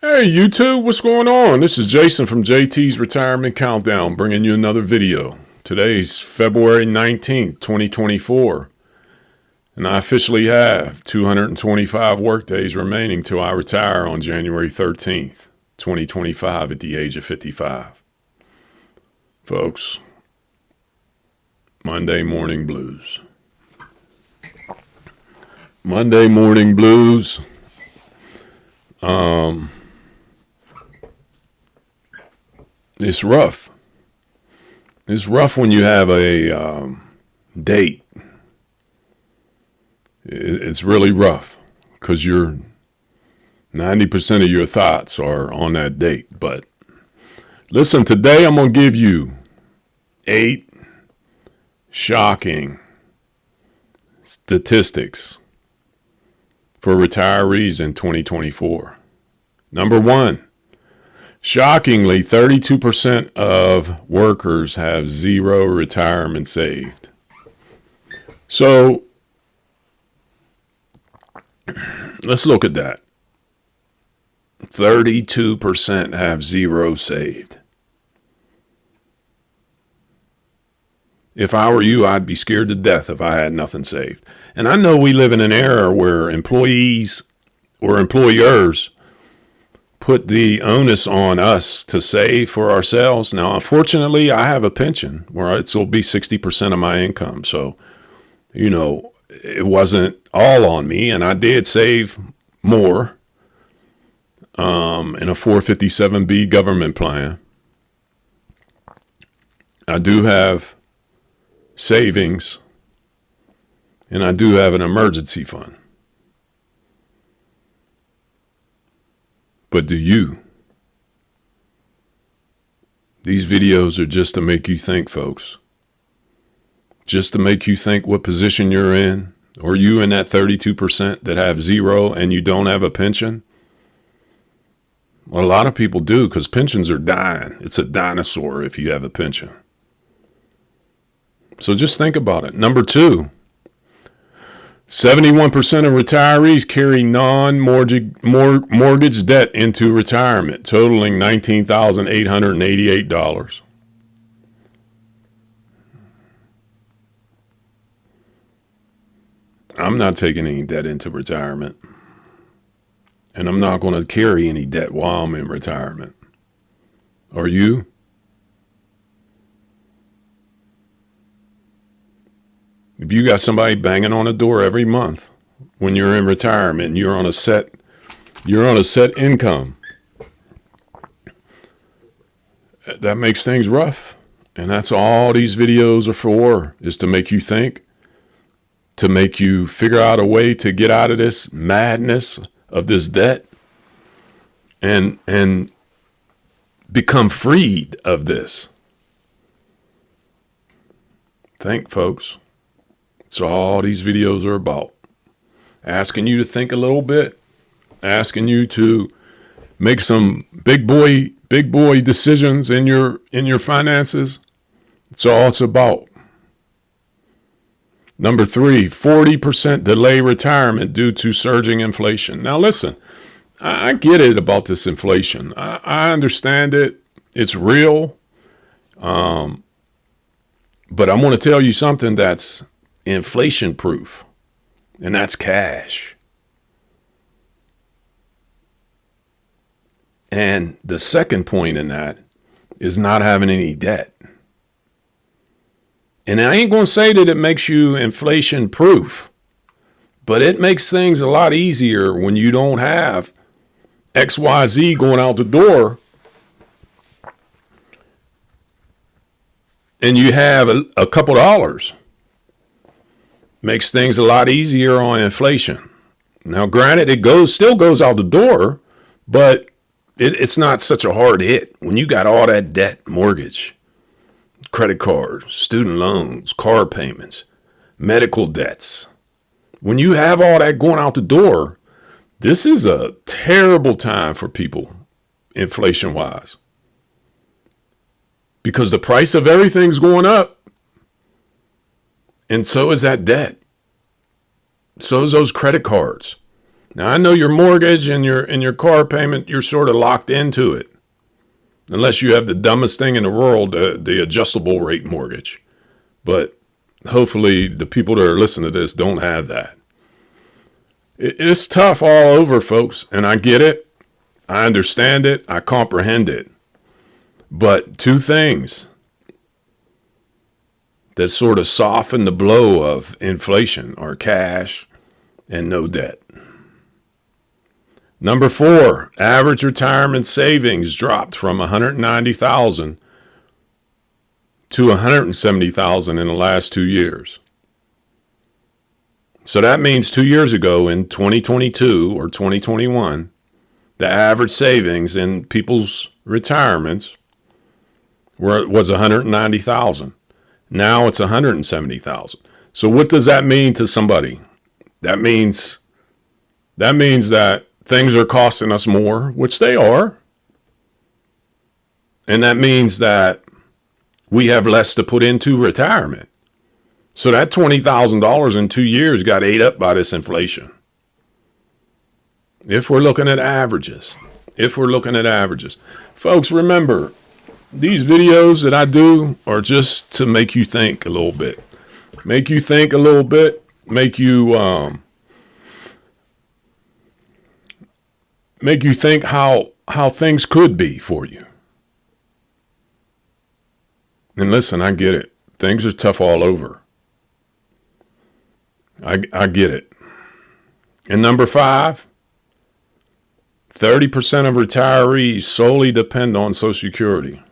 Hey YouTube, what's going on? This is Jason from JT's Retirement Countdown, bringing you another video. Today's February 19th, 2024, and I officially have 225 workdays remaining till I retire on January 13th, 2025 at the age of 55. Folks, Monday morning blues. Monday morning blues. It's rough. It's rough when you have a date. It's really rough because 90% of your thoughts are on that date. But listen, today I'm going to give you 8 shocking statistics for retirees in 2024. Number 1. Shockingly, 32% of workers have zero retirement saved. So let's look at that. 32% have zero saved. If I were you, I'd be scared to death if I had nothing saved. And I know we live in an era where employees or employers put the onus on us to save for ourselves. Now, unfortunately, I have a pension where it will be 60% of my income. So, it wasn't all on me, and I did save more in a 457B government plan. I do have savings, and I do have an emergency fund. But do you? These videos are just to make you think, folks. Just to make you think what position you're in. Or you in that 32% that have zero and you don't have a pension? Well, a lot of people do, because pensions are dying. It's a dinosaur if you have a pension. So just think about it. Number 2. 71% of retirees carry non-mortgage debt into retirement, totaling $19,888. I'm not taking any debt into retirement, and I'm not going to carry any debt while I'm in retirement. Are you? If you got somebody banging on the door every month when you're in retirement and you're on a set income, that makes things rough. And that's all these videos are for, is to make you think, to make you figure out a way to get out of this madness of this debt and become freed of this. Think, folks. So all these videos are about asking you to think a little bit, asking you to make some big boy decisions in your finances. That's all it's about. Number 3, 40% delay retirement due to surging inflation. Now listen, I get it about this inflation. I understand it. It's real. But I'm going to tell you something that's inflation proof, and that's cash. And the second point in that is not having any debt. And I ain't going to say that it makes you inflation proof, but it makes things a lot easier when you don't have XYZ going out the door and you have a couple dollars. Makes things a lot easier on inflation. Now, granted, it still goes out the door, but it's not such a hard hit when you got all that debt, mortgage, credit cards, student loans, car payments, medical debts. When you have all that going out the door, this is a terrible time for people, inflation-wise, because the price of everything's going up. And so is that debt. So is those credit cards. Now, I know your mortgage and your car payment, you're sort of locked into it. Unless you have the dumbest thing in the world, the adjustable rate mortgage. But hopefully the people that are listening to this don't have that. It's tough all over, folks, and I get it. I understand it. I comprehend it. But two things that sort of soften the blow of inflation are cash and no debt. Number 4, average retirement savings dropped from $190,000 to $170,000 in the last 2 years. So that means 2 years ago in 2022 or 2021, the average savings in people's retirements was $190,000. Now it's $170,000. So what does that mean to somebody? That means that things are costing us more, which they are. And that means that we have less to put into retirement. So that $20,000 in 2 years got ate up by this inflation. If we're looking at averages. Folks, remember, these videos that I do are just to make you think a little bit. Make you think how things could be for you. And listen, I get it. Things are tough all over. I get it. And number 5, 30% of retirees solely depend on Social Security.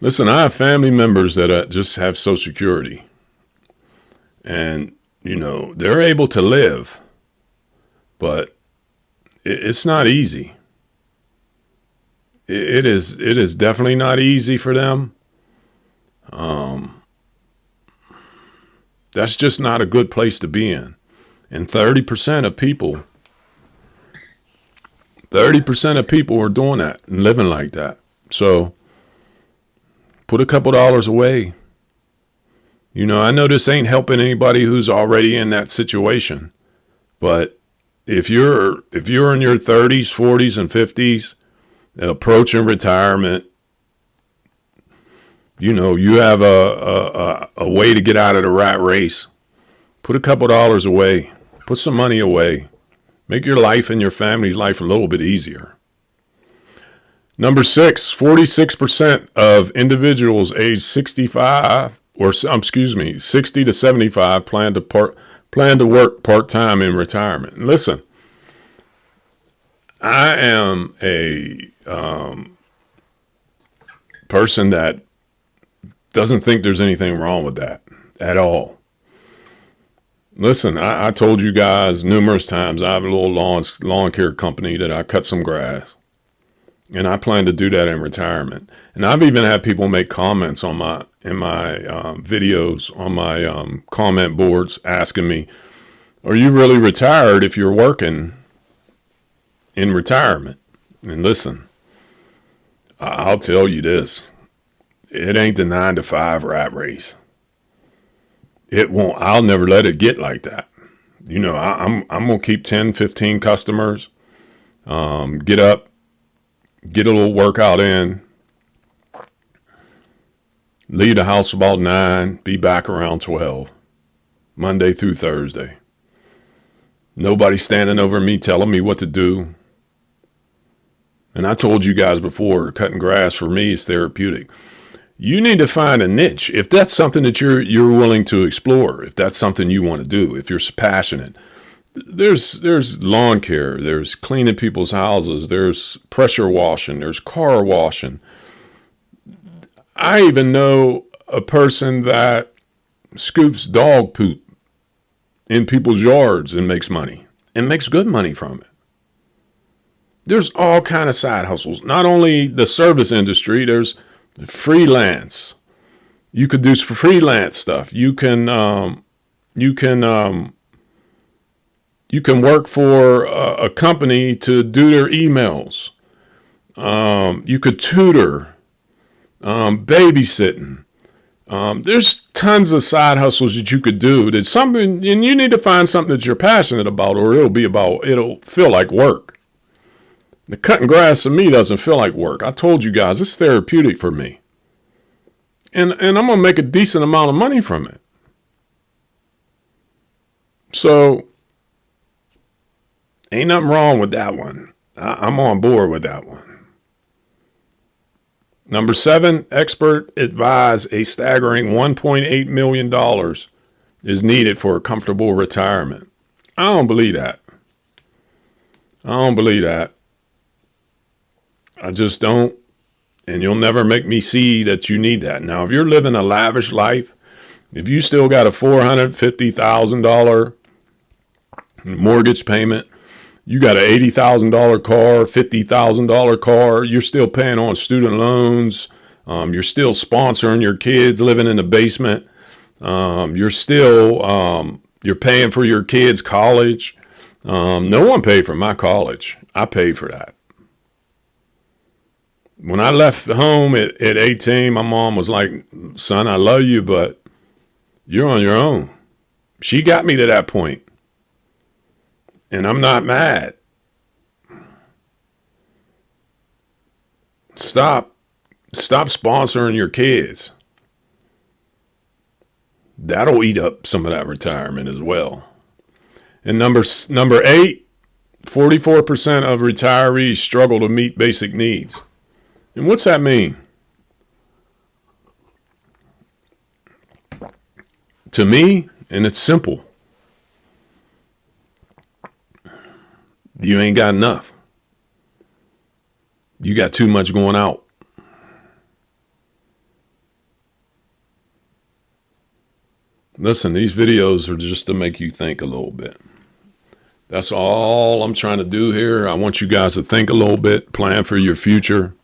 Listen, I have family members that just have Social Security. And, they're able to live. But it's not easy. It is definitely not easy for them. That's just not a good place to be in. And 30% of people are doing that and living like that. So put a couple dollars away. I know this ain't helping anybody who's already in that situation. But if you're in your 30s, 40s, and 50s, approaching retirement, you have a way to get out of the rat race. Put a couple dollars away. Put some money away. Make your life and your family's life a little bit easier. Number 6, 46% of individuals aged 60 to 75 plan to work part-time in retirement. And listen, I am a person that doesn't think there's anything wrong with that at all. Listen, I told you guys numerous times, I have a little lawn care company that I cut some grass. And I plan to do that in retirement. And I've even had people make comments in my videos, on my comment boards, asking me, are you really retired if you're working in retirement? And listen, I'll tell you this. It ain't the 9 to 5 rat race. It won't. I'll never let it get like that. I'm going to keep 10, 15 customers, get up, get a little workout in, leave the house about 9, be back around 12, Monday through Thursday. Nobody standing over me telling me what to do. And I told you guys before, cutting grass for me is therapeutic. You need to find a niche. If that's something that you're willing to explore, if that's something you want to do, if you're passionate, there's lawn care, there's cleaning people's houses, there's pressure washing, there's car washing. I even know a person that scoops dog poop in people's yards and makes money, and makes good money from it. There's all kind of side hustles. Not only the service industry, there's freelance. You could do freelance stuff. You can work for a company to do their emails. You could tutor, babysitting, There's tons of side hustles that you could do. That's something, and you need to find something that you're passionate about, or it'll feel like work. The cutting grass to me doesn't feel like work. I told you guys, it's therapeutic for me. And I'm going to make a decent amount of money from it. So, ain't nothing wrong with that one. I'm on board with that one. Number 7, expert advise a staggering $1.8 million is needed for a comfortable retirement. I don't believe that. I just don't. And you'll never make me see that you need that. Now, if you're living a lavish life, if you still got a $450,000 mortgage payment, you got an $80,000 car, $50,000 car, you're still paying on student loans, you're still sponsoring your kids living in the basement, you're paying for your kids' college. No one paid for my college. I paid for that. When I left home at 18, my mom was like, son, I love you, but you're on your own. She got me to that point. And I'm not mad. Stop sponsoring your kids. That'll eat up some of that retirement as well. And number 8, 44% of retirees struggle to meet basic needs. And what's that mean? To me, and it's simple. You ain't got enough. You got too much going out. Listen, these videos are just to make you think a little bit. That's all I'm trying to do here. I want you guys to think a little bit, plan for your future.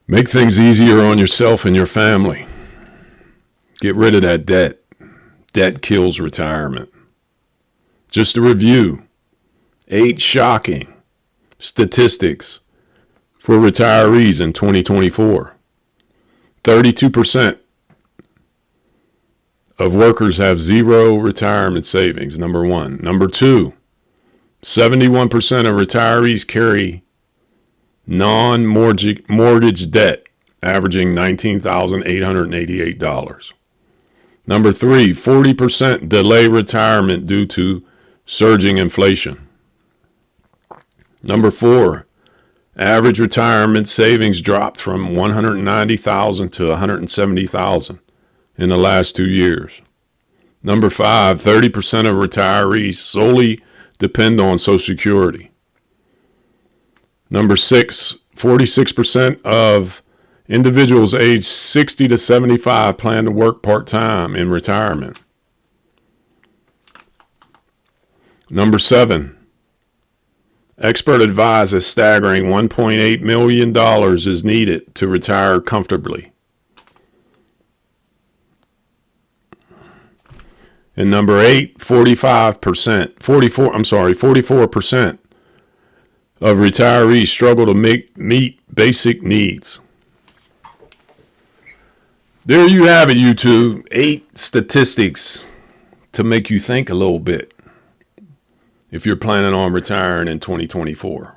Make things easier on yourself and your family. Get rid of that debt. Debt kills retirement. Just a review. 8 shocking statistics for retirees in 2024. 32% of workers have zero retirement savings, number 1. Number 2, 71% of retirees carry non-mortgage debt, averaging $19,888. Number 3, 40% delay retirement due to surging inflation. Number 4, average retirement savings dropped from $190,000 to $170,000 in the last 2 years. Number 5, 30% of retirees solely depend on Social Security. Number 6, 46% of individuals aged 60 to 75 plan to work part-time in retirement. Number 7, expert advise a staggering $1.8 million is needed to retire comfortably. And number 8, 44% of retirees struggle to meet basic needs. There you have it, YouTube. 8 statistics to make you think a little bit if you're planning on retiring in 2024.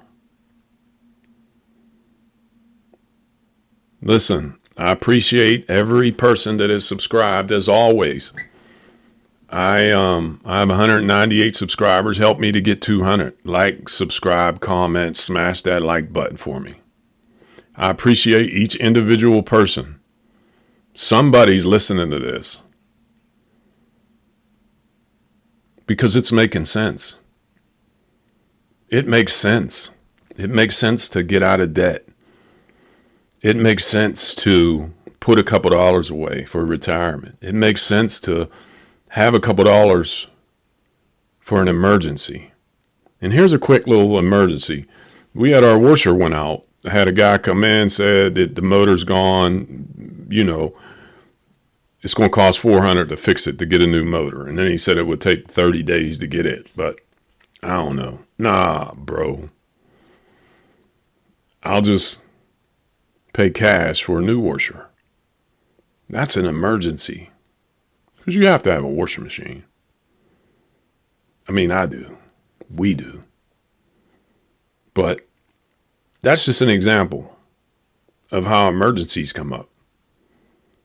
Listen, I appreciate every person that is subscribed as always. I have 198 subscribers. Help me to get 200. Like, subscribe, comment, smash that like button for me. I appreciate each individual person. Somebody's listening to this because it's making sense. It makes sense. It makes sense to get out of debt. It makes sense to put a couple dollars away for retirement. It makes sense to have a couple dollars for an emergency. And here's a quick little emergency. We had our washer went out. I had a guy come in, said that the motor's gone, it's going to cost $400 to fix it, to get a new motor. And then he said it would take 30 days to get it. But I don't know. Nah, bro. I'll just pay cash for a new washer. That's an emergency. Because you have to have a washing machine. I mean, I do. We do. But that's just an example of how emergencies come up.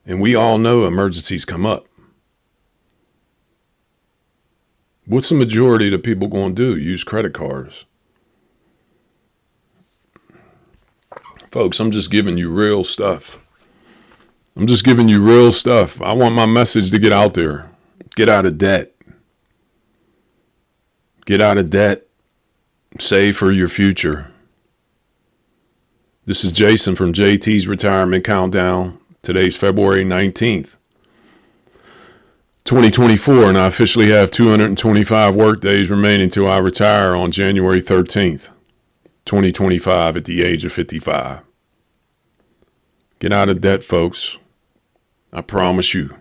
And we all know emergencies come up. What's the majority of the people going to do? Use credit cards. Folks, I'm just giving you real stuff. I want my message to get out there. Get out of debt. Get out of debt. Save for your future. This is Jason from JT's Retirement Countdown. Today's February 19th, 2024, and I officially have 225 work days remaining till I retire on January 13th, 2025 at the age of 55. Get out of debt, folks. I promise you.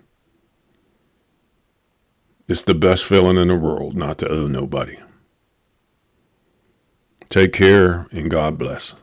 It's the best feeling in the world not to owe nobody. Take care and God bless.